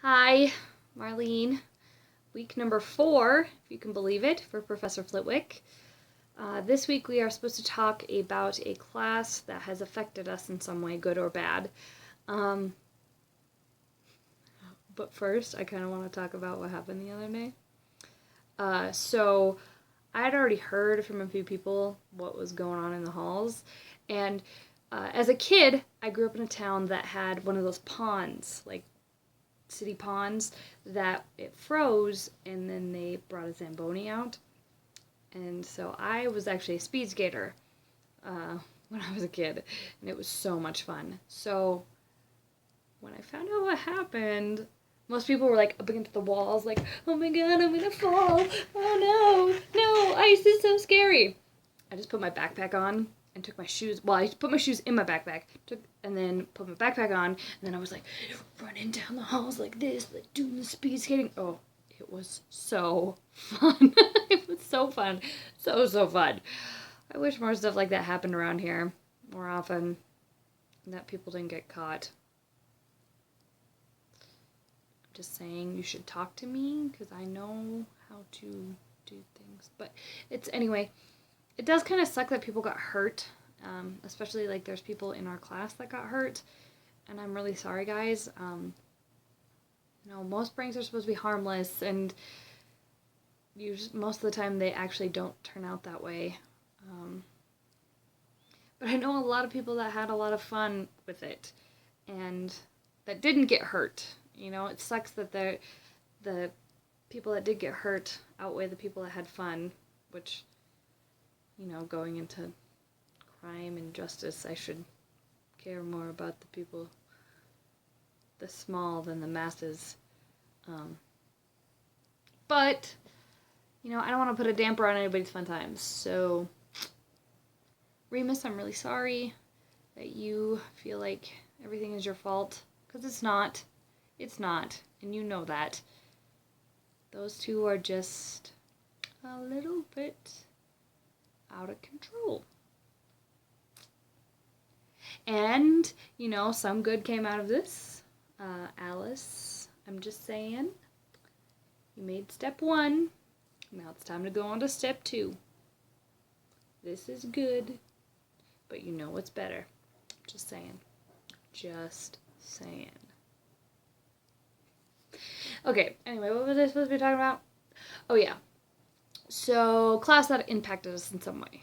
Hi, Marlene. Week number 4, if you can believe it, for Professor Flitwick. This week we are supposed to talk about a class that has affected us in some way, good or bad. Um, but first, I kind of want to talk about what happened the other day. So I had already heard from a few people what was going on in the halls, and as a kid, I grew up in a town that had one of those ponds, like city ponds, that it froze and then they brought a Zamboni out. And so I was actually a speed skater when I was a kid, and it was so much fun. So when I found out what happened, most people were like up against the walls, like, oh my god, I'm gonna fall. Oh no, ice is so scary. I just put my backpack on and took my shoes. Well, I put my shoes in my backpack, and then put my backpack on, and then I was like running down the halls like this, like doing the speed skating. Oh, it was so fun. It was so fun. So fun. I wish more stuff like that happened around here more often, and that people didn't get caught. I'm just saying you should talk to me because I know how to do things. But anyway, it does kind of suck that people got hurt, especially like there's people in our class that got hurt, and I'm really sorry, guys. Most pranks are supposed to be harmless, and most of the time they actually don't turn out that way. But I know a lot of people that had a lot of fun with it, and that didn't get hurt. It sucks that the people that did get hurt outweigh the people that had fun, which, going into crime and justice, I should care more about the people, the small than the masses. But, I don't want to put a damper on anybody's fun times. So, Remus, I'm really sorry that you feel like everything is your fault, because it's not. It's not, and you know that. Those two are just a little bit out of control. And, some good came out of this. Alice, I'm just saying, you made step 1. Now it's time to go on to step 2. This is good, but you know what's better. Just saying. Just saying. Okay, anyway, what was I supposed to be talking about? Oh, yeah. So, class that impacted us in some way.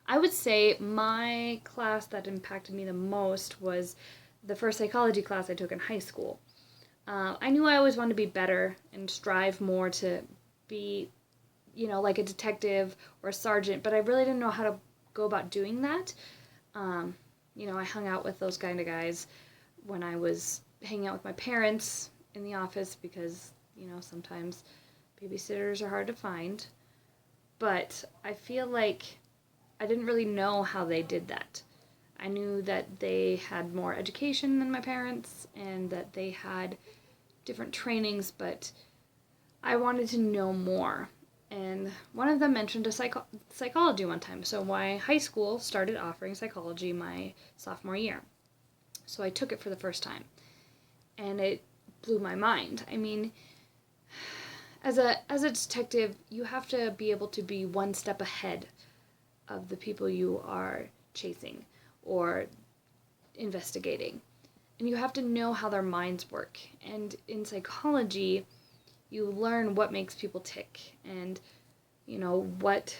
I would say my class that impacted me the most was the first psychology class I took in high school. I knew I always wanted to be better and strive more to be, like a detective or a sergeant, but I really didn't know how to go about doing that. I hung out with those kind of guys when I was hanging out with my parents in the office because, sometimes babysitters are hard to find. But I feel like I didn't really know how they did that. I knew that they had more education than my parents and that they had different trainings, but I wanted to know more. And one of them mentioned psychology one time. So my high school started offering psychology my sophomore year. So I took it for the first time. And it blew my mind. I mean, as a detective, you have to be able to be one step ahead of the people you are chasing or investigating. And you have to know how their minds work. And in psychology, you learn what makes people tick and, what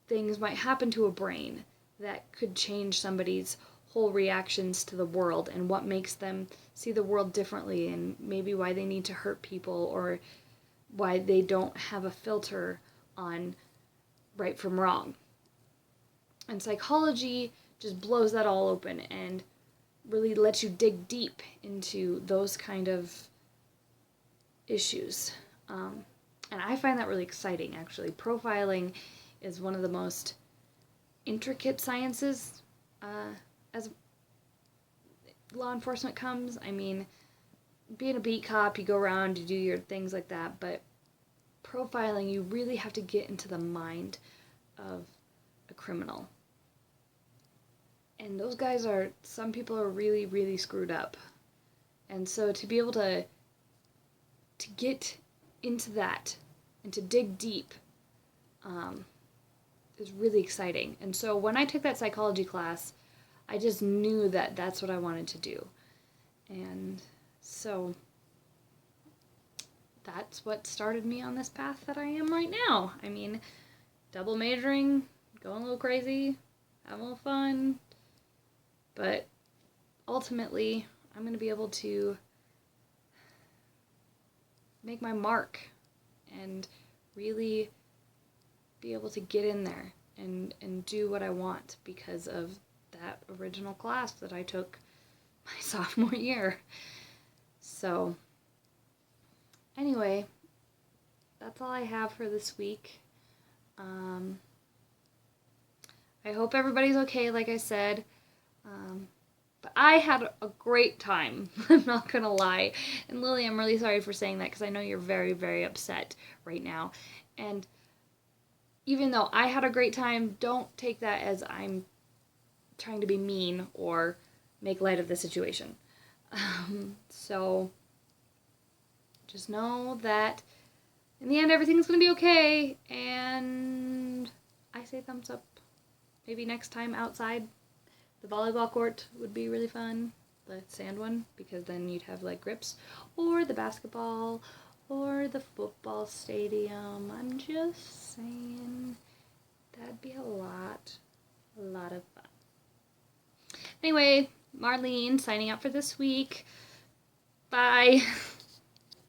things might happen to a brain that could change somebody's whole reactions to the world and what makes them see the world differently and maybe why they need to hurt people or why they don't have a filter on right from wrong. And psychology just blows that all open and really lets you dig deep into those kind of issues. And I find that really exciting, actually. Profiling is one of the most intricate sciences as law enforcement comes. I mean, being a beat cop, you go around, you do your things like that, but profiling, you really have to get into the mind of a criminal. And those guys some people are really, really screwed up. And so to be able to to get into that and to dig deep is really exciting. And so when I took that psychology class, I just knew that that's what I wanted to do. And so that's what started me on this path that I am right now. I mean, double majoring, going a little crazy, having a little fun, but ultimately I'm going to be able to make my mark and really be able to get in there and do what I want because of that original class that I took my sophomore year. So anyway, that's all I have for this week. I hope everybody's okay, like I said. But I had a great time. I'm not gonna lie. And Lily, I'm really sorry for saying that because I know you're very, very upset right now. And even though I had a great time, don't take that as I'm trying to be mean or make light of the situation. So just know that in the end, everything's gonna be okay. And I say thumbs up. Maybe next time outside. The volleyball court would be really fun, the sand one, because then you'd have like grips, or the basketball, or the football stadium. I'm just saying that'd be a lot of fun. Anyway, Marlene signing out for this week. Bye.